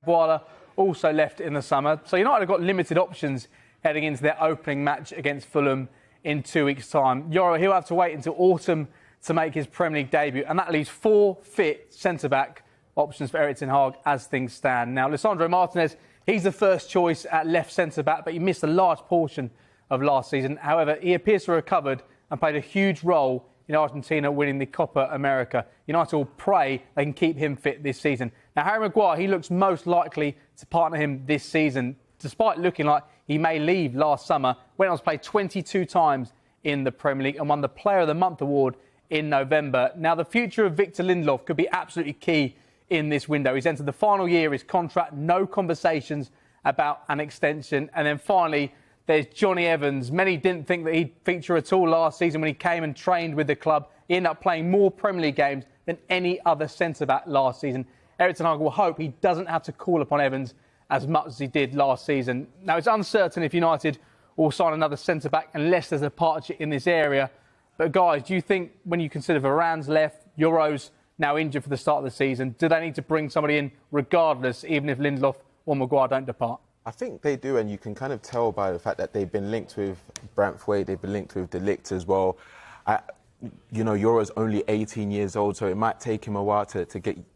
Maguire also left in the summer. So United have got limited options heading into their opening match against Fulham in 2 weeks' time. He'll have to wait until autumn to make his Premier League debut, and that leaves 4 fit centre-back options for Erik ten Hag as things stand. Now, Lisandro Martinez, he's the first choice at left centre-back, but he missed a large portion of last season. However, he appears to have recovered and played a huge role in Argentina winning the Copa America. United will pray they can keep him fit this season. Now, Harry Maguire, he looks most likely to partner him this season, despite looking like he may leave last summer. Went on to play 22 times in the Premier League and won the Player of the Month award in November. Now, the future of Victor Lindelof could be absolutely key in this window. He's entered the final year of his contract, no conversations about an extension. And then finally, there's Jonny Evans. Many didn't think that he'd feature at all last season when he came and trained with the club. He ended up playing more Premier League games than any other centre-back last season. Erik ten Hag will hope he doesn't have to call upon Evans as much as he did last season. Now, it's uncertain if United will sign another centre-back unless there's a partnership in this area. But, guys, do you think when you consider Varane's left, Euros now injured for the start of the season, do they need to bring somebody in regardless, even if Lindelof or Maguire don't depart? I think they do, and you can kind of tell by the fact that they've been linked with Branthwaite, they've been linked with De Ligt as well. Euro's only 18 years old, so it might take him a while to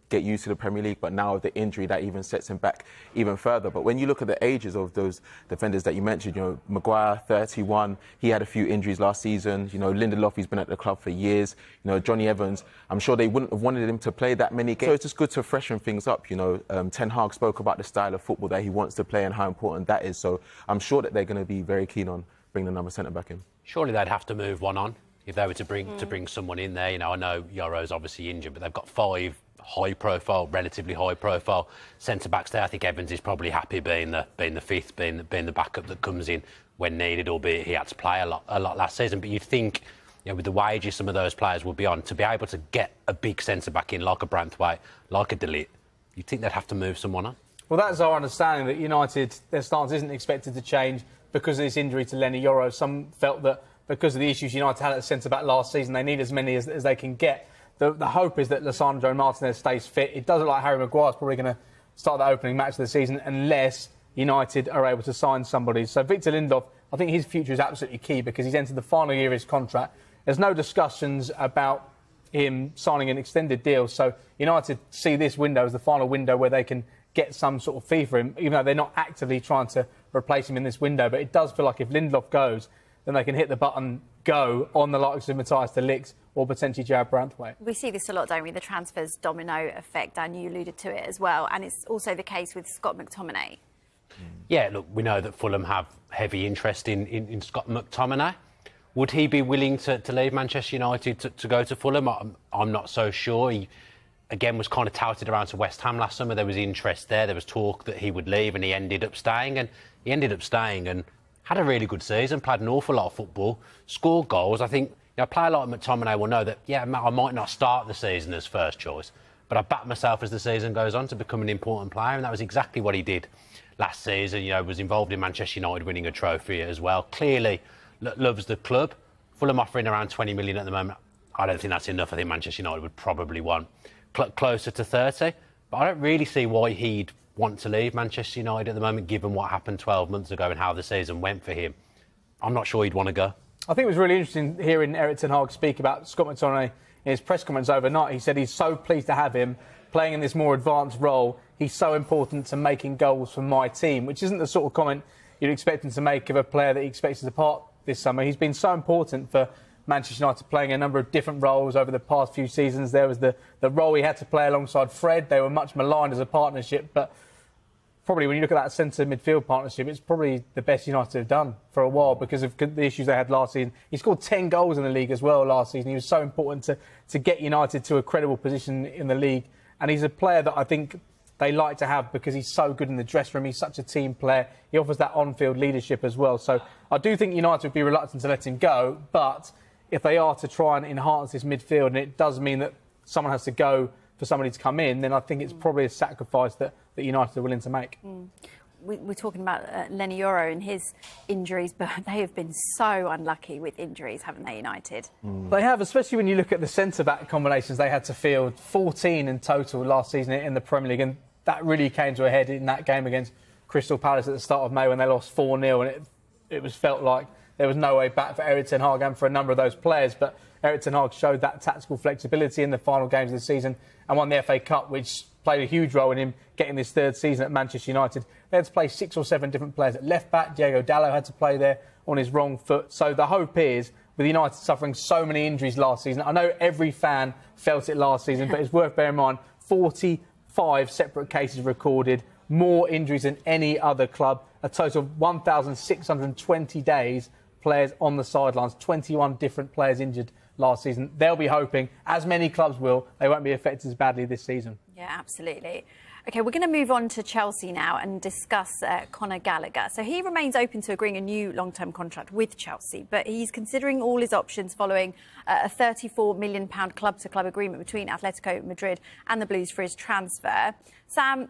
get used to the Premier League, but now with the injury, that even sets him back even further. But when you look at the ages of those defenders that you mentioned, Maguire, 31, he had a few injuries last season. Lindelof, he's been at the club for years. Jonny Evans, I'm sure they wouldn't have wanted him to play that many games. So it's just good to freshen things up. Ten Hag spoke about the style of football that he wants to play and how important that is. So I'm sure that they're going to be very keen on bringing another centre-back in. Surely they'd have to move one on if they were to bring someone in there. I know Yoro's obviously injured, but they've got 5 relatively high-profile centre-backs there. I think Evans is probably happy being the fifth, being the backup that comes in when needed, albeit he had to play a lot last season. But you'd think, with the wages some of those players would be on, to be able to get a big centre-back in, like a Branthwaite, like a De Ligt, you'd think they'd have to move someone on. Well, that's our understanding, that United, their stance isn't expected to change because of this injury to Lenny Yoro. Some felt that because of the issues United had at centre-back last season, they need as many as they can get. The hope is that Lisandro Martinez stays fit. It doesn't look like Harry Maguire's probably going to start the opening match of the season unless United are able to sign somebody. So Victor Lindelof, I think his future is absolutely key because he's entered the final year of his contract. There's no discussions about him signing an extended deal. So United see this window as the final window where they can get some sort of fee for him, even though they're not actively trying to replace him in this window. But it does feel like if Lindelof goes, then they can hit the button go on the likes of Matthias de Ligt or potentially Jared Branthwaite. We see this a lot, don't we? The transfers domino effect, and you alluded to it as well. And it's also the case with Scott McTominay. Yeah, look, we know that Fulham have heavy interest in Scott McTominay. Would he be willing to leave Manchester United to go to Fulham? I'm not so sure. He, again, was kind of touted around to West Ham last summer. There was interest there. There was talk that he would leave, and he ended up staying. And had a really good season, played an awful lot of football, scored goals. I think a player like McTominay will know that, I might not start the season as first choice, but I back myself as the season goes on to become an important player, and that was exactly what he did last season. Was involved in Manchester United winning a trophy as well. Clearly loves the club. Fulham offering around 20 million at the moment. I don't think that's enough. I think Manchester United would probably want closer to 30, but I don't really see why he'd want to leave Manchester United at the moment, given what happened 12 months ago and how the season went for him. I'm not sure he'd want to go. I think it was really interesting hearing Erik ten Hag speak about Scott McTominay in his press comments overnight. He said he's so pleased to have him playing in this more advanced role. He's so important to making goals for my team, which isn't the sort of comment you'd expect him to make of a player that he expects to depart this summer. He's been so important for Manchester United, playing a number of different roles over the past few seasons. There was the role he had to play alongside Fred. They were much maligned as a partnership, but probably when you look at that centre midfield partnership, it's probably the best United have done for a while because of the issues they had last season. He scored 10 goals in the league as well last season. He was so important to get United to a credible position in the league. And he's a player that I think they like to have because he's so good in the dressing room. He's such a team player. He offers that on-field leadership as well. So I do think United would be reluctant to let him go. But if they are to try and enhance this midfield, and it does mean that someone has to go for somebody to come in, then I think it's probably a sacrifice that United are willing to make. We're talking about Lenny Yoro and his injuries, but they have been so unlucky with injuries, haven't they, United? They have, especially when you look at the centre-back combinations they had to field. 14 in total last season in the Premier League, and that really came to a head in that game against Crystal Palace at the start of May when they lost 4-0, and it was felt like there was no way back for Erik ten Hag and for a number of those players. But Erik ten Hag showed that tactical flexibility in the final games of the season and won the FA Cup, which played a huge role in him getting this third season at Manchester United. They had to play 6 or 7 different players at left back. Diego Dallo had to play there on his wrong foot. So the hope is, with United suffering so many injuries last season, I know every fan felt it last season, but it's worth bearing in mind 45 separate cases recorded, more injuries than any other club, a total of 1,620 days, players on the sidelines, 21 different players injured last season. They'll be hoping, as many clubs will, they won't be affected as badly this season. Yeah, absolutely. OK, we're going to move on to Chelsea now and discuss Conor Gallagher. So he remains open to agreeing a new long-term contract with Chelsea, but he's considering all his options following a £34 million club-to-club agreement between Atletico Madrid and the Blues for his transfer. Sam,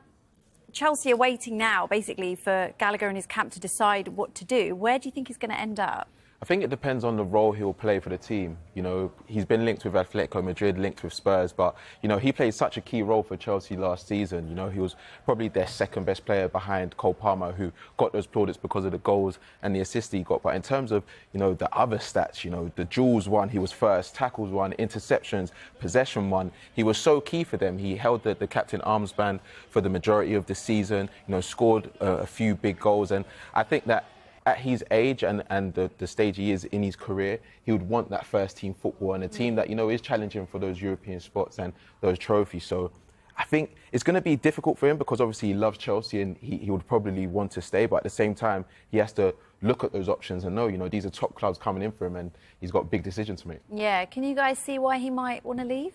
Chelsea are waiting now, basically, for Gallagher and his camp to decide what to do. Where do you think he's going to end up? I think it depends on the role he'll play for the team. You know, he's been linked with Atletico Madrid, linked with Spurs, but, you know, he played such a key role for Chelsea last season. You know, he was probably their second best player behind Cole Palmer, who got those plaudits because of the goals and the assists he got. But in terms of, you know, the other stats, you know, the duels one, he was first, tackles one, interceptions, possession one. He was so key for them. He held the captain armband for the majority of the season, you know, scored a few big goals. And I think that at his age and the stage he is in his career, he would want that first team football and a team that, you know, is challenging for those European spots and those trophies. So I think it's going to be difficult for him because obviously he loves Chelsea and he would probably want to stay. But at the same time, he has to look at those options and know, you know, these are top clubs coming in for him and he's got big decisions to make. Yeah, can you guys see why he might want to leave?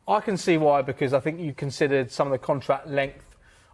I can see why, because I think you considered some of the contract length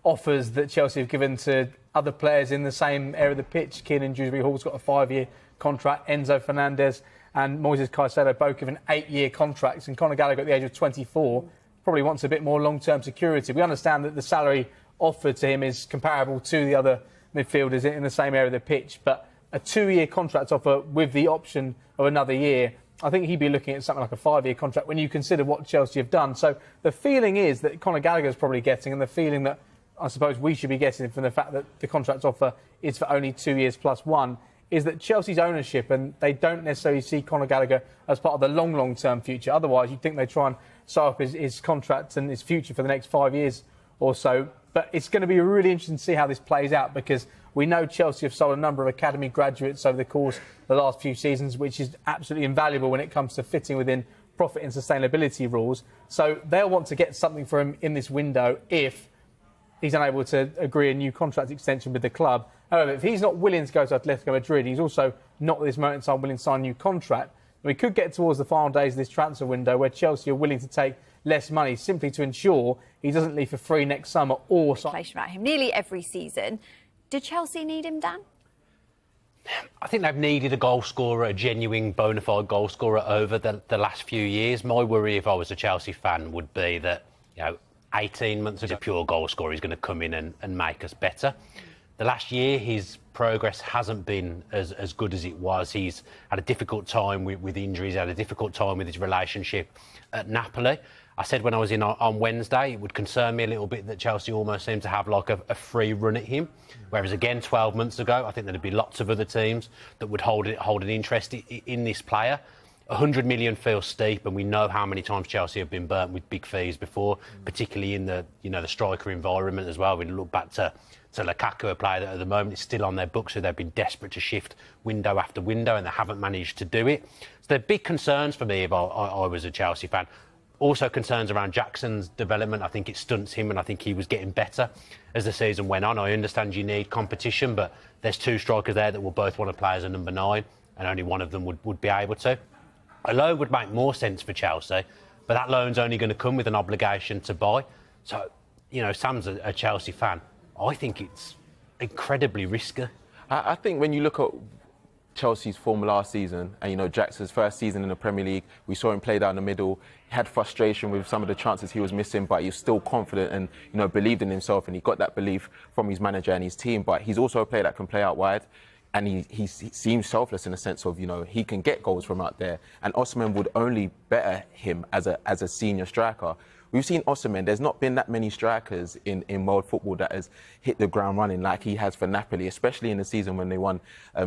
offers that Chelsea have given to other players in the same area of the pitch. Kiernan Dewsbury-Hall's got a 5-year contract. Enzo Fernandez and Moises Caicedo both given 8-year contracts. And Conor Gallagher at the age of 24 probably wants a bit more long-term security. We understand that the salary offered to him is comparable to the other midfielders in the same area of the pitch. But a 2-year contract offer with the option of another year, I think he'd be looking at something like a 5-year contract when you consider what Chelsea have done. So the feeling is that Conor Gallagher's probably getting, and the feeling that I suppose we should be getting from the fact that the contract offer is for only 2 years plus 1, is that Chelsea's ownership, and they don't necessarily see Conor Gallagher as part of the long-term future. Otherwise, you'd think they try and sew up his contract and his future for the next 5 years or so. But it's going to be really interesting to see how this plays out, because we know Chelsea have sold a number of academy graduates over the course of the last few seasons, which is absolutely invaluable when it comes to fitting within profit and sustainability rules. So they'll want to get something for him in this window if he's unable to agree a new contract extension with the club. However, if he's not willing to go to Atletico Madrid, he's also not at this moment in time willing to sign a new contract. We could get towards the final days of this transfer window where Chelsea are willing to take less money simply to ensure he doesn't leave for free next summer or speculation about him nearly every season. Did Chelsea need him, Dan? I think they've needed a goal scorer, a genuine bona fide goal scorer over the last few years. My worry, if I was a Chelsea fan, would be that, you know, 18 months as a pure goal scorer, he's going to come in and make us better. The last year, his progress hasn't been as good as it was. He's had a difficult time with injuries, had a difficult time with his relationship at Napoli. I said when I was in on Wednesday, it would concern me a little bit that Chelsea almost seemed to have like a free run at him. Whereas again, 12 months ago, I think there'd be lots of other teams that would hold an interest in this player. 100 million feels steep, and we know how many times Chelsea have been burnt with big fees before, particularly in the striker environment as well. We look back to Lukaku, a player that at the moment is still on their books, so they've been desperate to shift window after window, and they haven't managed to do it. So they're big concerns for me if I was a Chelsea fan. Also concerns around Jackson's development. I think it stunts him, and I think he was getting better as the season went on. I understand you need competition, but there's 2 strikers there that will both want to play as a number 9, and only one of them would be able to. A loan would make more sense for Chelsea, but that loan's only going to come with an obligation to buy. So, you know, Sam's a Chelsea fan. I think it's incredibly risky. I think when you look at Chelsea's form last season, and, you know, Jackson's first season in the Premier League, we saw him play down the middle. He had frustration with some of the chances he was missing, but he was still confident and, you know, believed in himself, and he got that belief from his manager and his team. But he's also a player that can play out wide. And he seems selfless in the sense of, you know, he can get goals from out there. And Osimhen would only better him as a senior striker. we've seen Osimhen. There's not been that many strikers in world football that has hit the ground running like he has for Napoli, especially in the season when they won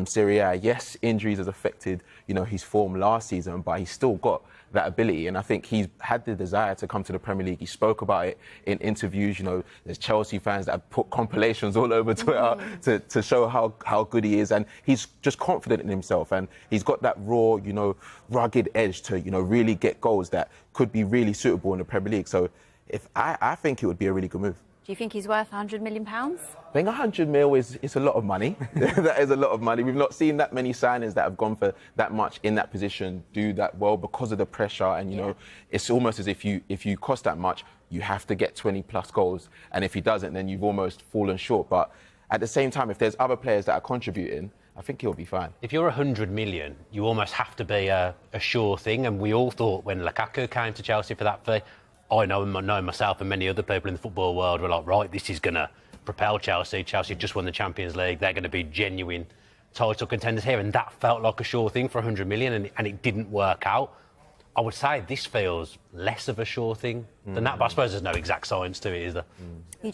Serie A. Yes, injuries has affected, you know, his form last season, but he's still got that ability, and I think he's had the desire to come to the Premier League. He spoke about it in interviews. You know, there's Chelsea fans that have put compilations all over Twitter to show how good he is, and he's just confident in himself, and he's got that raw, you know, rugged edge to, you know, really get goals that could be really suitable in the Premier League. So I think it would be a really good move. Do you think he's worth £100 million? I think 100 mil is a lot of money. That is a lot of money. We've not seen that many signings that have gone for that much in that position do that well because of the pressure. And, you know, it's almost as if you cost that much, you have to get 20 plus goals. And if he doesn't, then you've almost fallen short. But at the same time, if there's other players that are contributing, I think he'll be fine. If you're 100 million, you almost have to be a sure thing. And we all thought when Lukaku came to Chelsea for that fee, I know myself and many other people in the football world were like, right, this is going to propel Chelsea. Chelsea just won the Champions League. They're going to be genuine title contenders here. And that felt like a sure thing for 100 million, and it didn't work out. I would say this feels less of a sure thing than that, but I suppose there's no exact science to it, is there?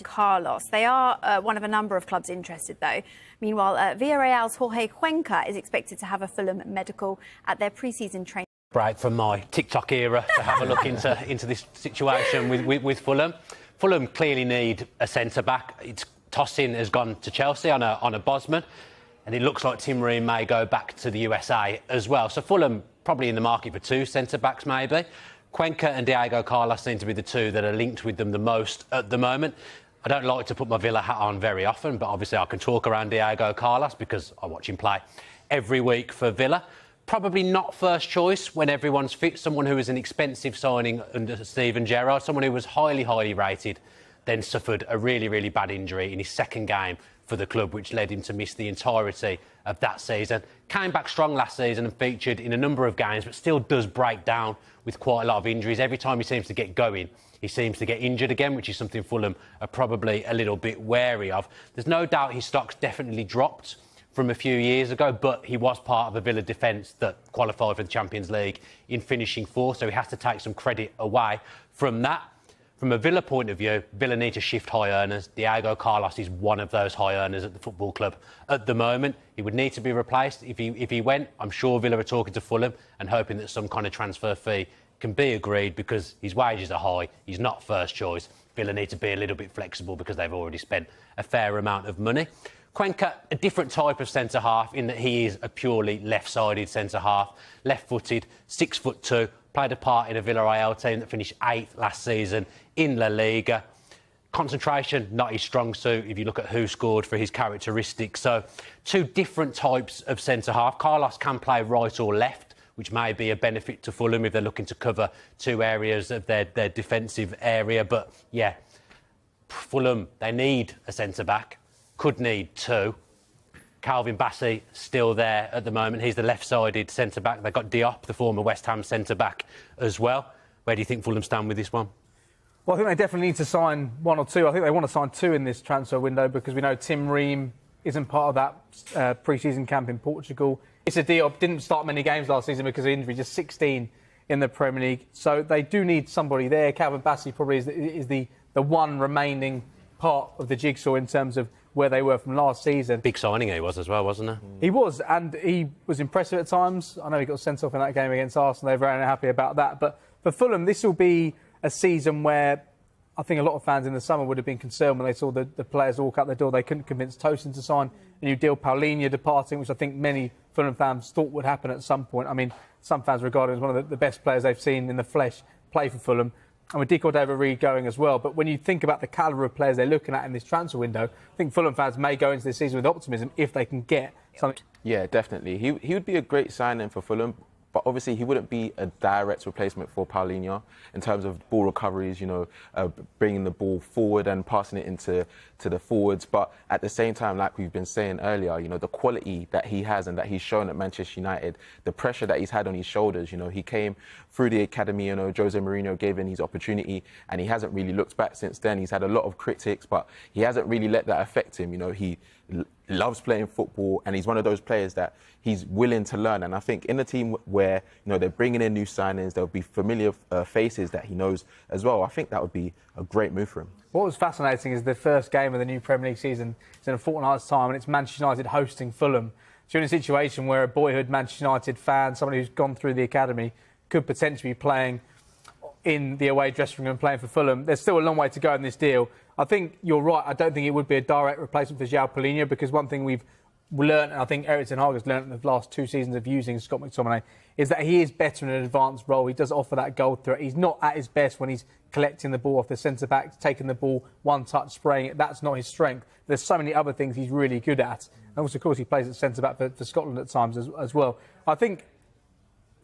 Carlos. They are one of a number of clubs interested, though. Meanwhile, Villarreal's Jorge Cuenca is expected to have a Fulham medical at their pre-season training. Break from my TikTok era to have a look into this situation with Fulham. Fulham clearly need a centre-back. Tosin has gone to Chelsea on a Bosman, and it looks like Tim Ream may go back to the USA as well. So Fulham probably in the market for two centre-backs maybe. Cuenca and Diego Carlos seem to be the two that are linked with them the most at the moment. I don't like to put my Villa hat on very often, but obviously I can talk around Diego Carlos because I watch him play every week for Villa. Probably not first choice when everyone's fit. Someone who was an expensive signing under Steven Gerrard, someone who was highly, highly rated, then suffered a really, really bad injury in his second game for the club, which led him to miss the entirety of that season. Came back strong last season and featured in a number of games, but still does break down with quite a lot of injuries. Every time he seems to get going, he seems to get injured again, which is something Fulham are probably a little bit wary of. There's no doubt his stock's definitely dropped from a few years ago, but he was part of a Villa defence that qualified for the Champions League in finishing fourth, so he has to take some credit away from that. From a Villa point of view, Villa need to shift high earners. Diego Carlos is one of those high earners at the football club at the moment. He would need to be replaced. If he went, I'm sure Villa are talking to Fulham and hoping that some kind of transfer fee can be agreed because his wages are high. He's not first choice. Villa need to be a little bit flexible because they've already spent a fair amount of money. Cuenca, a different type of centre-half in that he is a purely left-sided centre-half, left-footed, 6'2", played a part in a Villarreal team that finished 8th last season in La Liga. Concentration, not his strong suit if you look at who scored for his characteristics. So, two different types of centre-half. Carlos can play right or left, which may be a benefit to Fulham if they're looking to cover two areas of their defensive area. But, yeah, Fulham, they need a centre-back. Could need two. Calvin Bassey still there at the moment. He's the left-sided centre-back. They've got Diop, the former West Ham centre-back, as well. Where do you think Fulham stand with this one? Well, I think they definitely need to sign one or two. I think they want to sign two in this transfer window because we know Tim Ream isn't part of that pre-season camp in Portugal. Issa Diop didn't start many games last season because of injury, just 16 in the Premier League. So they do need somebody there. Calvin Bassey probably is the one remaining part of the jigsaw in terms of where they were from last season. Big signing he was as well, wasn't he? He was, and he was impressive at times. I know he got sent off in that game against Arsenal. They're very unhappy about that. But for Fulham, this will be a season where I think a lot of fans in the summer would have been concerned when they saw the players walk out the door. They couldn't convince Tosin to sign a new deal. Paulinho departing, which I think many Fulham fans thought would happen at some point. I mean, some fans regard him as one of the best players they've seen in the flesh play for Fulham. And with Dico David going as well. But when you think about the calibre of players they're looking at in this transfer window, I think Fulham fans may go into this season with optimism if they can get something. Yeah, definitely. He would be a great signing for Fulham, but obviously he wouldn't be a direct replacement for Paulinho in terms of ball recoveries, you know, bringing the ball forward and passing it into the forwards. But at the same time, like we've been saying earlier, you know, the quality that he has and that he's shown at Manchester United, the pressure that he's had on his shoulders, you know, he came through the academy, you know, Jose Mourinho gave him his opportunity and he hasn't really looked back since then. He's had a lot of critics, but he hasn't really let that affect him. You know, he loves playing football, and he's one of those players that he's willing to learn. And I think in a team where they're bringing in new signings, there'll be familiar faces that he knows as well. I think that would be a great move for him. What was fascinating is the first game of the new Premier League season is in a fortnight's time, and it's Manchester United hosting Fulham. So you're in a situation where a boyhood Manchester United fan, somebody who's gone through the academy, could potentially be playing in the away dressing room and playing for Fulham. There's still a long way to go in this deal. I think you're right. I don't think it would be a direct replacement for João Palhinha, because one thing we've learned, and I think Erik has learned in the last 2 seasons of using Scott McTominay, is that he is better in an advanced role. He does offer that goal threat. He's not at his best when he's collecting the ball off the centre-back, taking the ball one touch, spraying it. That's not his strength. There's so many other things he's really good at. And also, of course, he plays at centre-back for Scotland at times as well. I think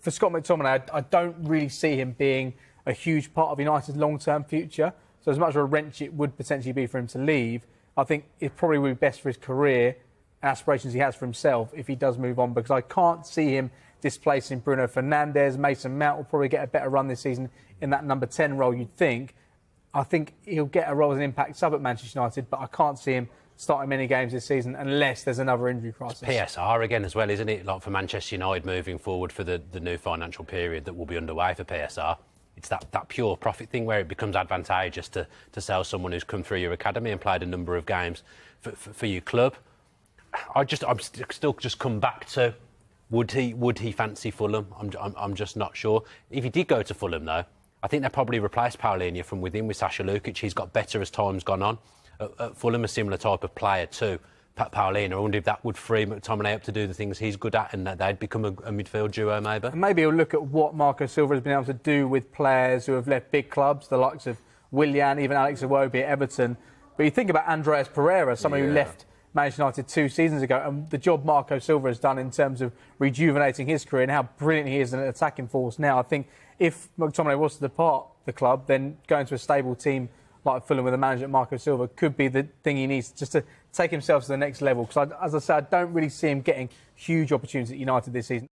for Scott McTominay, I don't really see him being a huge part of United's long-term future. So as much of a wrench it would potentially be for him to leave, I think it probably would be best for his career and aspirations he has for himself if he does move on, because I can't see him displacing Bruno Fernandes. Mason Mount will probably get a better run this season in that number 10 role, you'd think. I think he'll get a role as an impact sub at Manchester United, but I can't see him starting many games this season unless there's another injury crisis. It's PSR again as well, isn't it? Like for Manchester United moving forward for the new financial period that will be underway for PSR. It's that pure profit thing where it becomes advantageous to sell someone who's come through your academy and played a number of games for your club. I'm still just come back to would he fancy Fulham? I'm just not sure. If he did go to Fulham though, I think they'll probably replace Palhinha from within with Sasha Lukic. He's got better as time's gone on. At Fulham, a similar type of player too. Palhinha, I wonder if that would free McTominay up to do the things he's good at and that they'd become a midfield duo maybe. And maybe he'll look at what Marco Silva has been able to do with players who have left big clubs, the likes of Willian, even Alex Iwobi at Everton. But you think about Andreas Pereira, someone who left Manchester United 2 seasons ago, and the job Marco Silva has done in terms of rejuvenating his career and how brilliant he is in an attacking force now. I think if McTominay was to depart the club, then going to a stable team like Fulham with a manager Marco Silva could be the thing he needs just to take himself to the next level. Because, as I said, I don't really see him getting huge opportunities at United this season.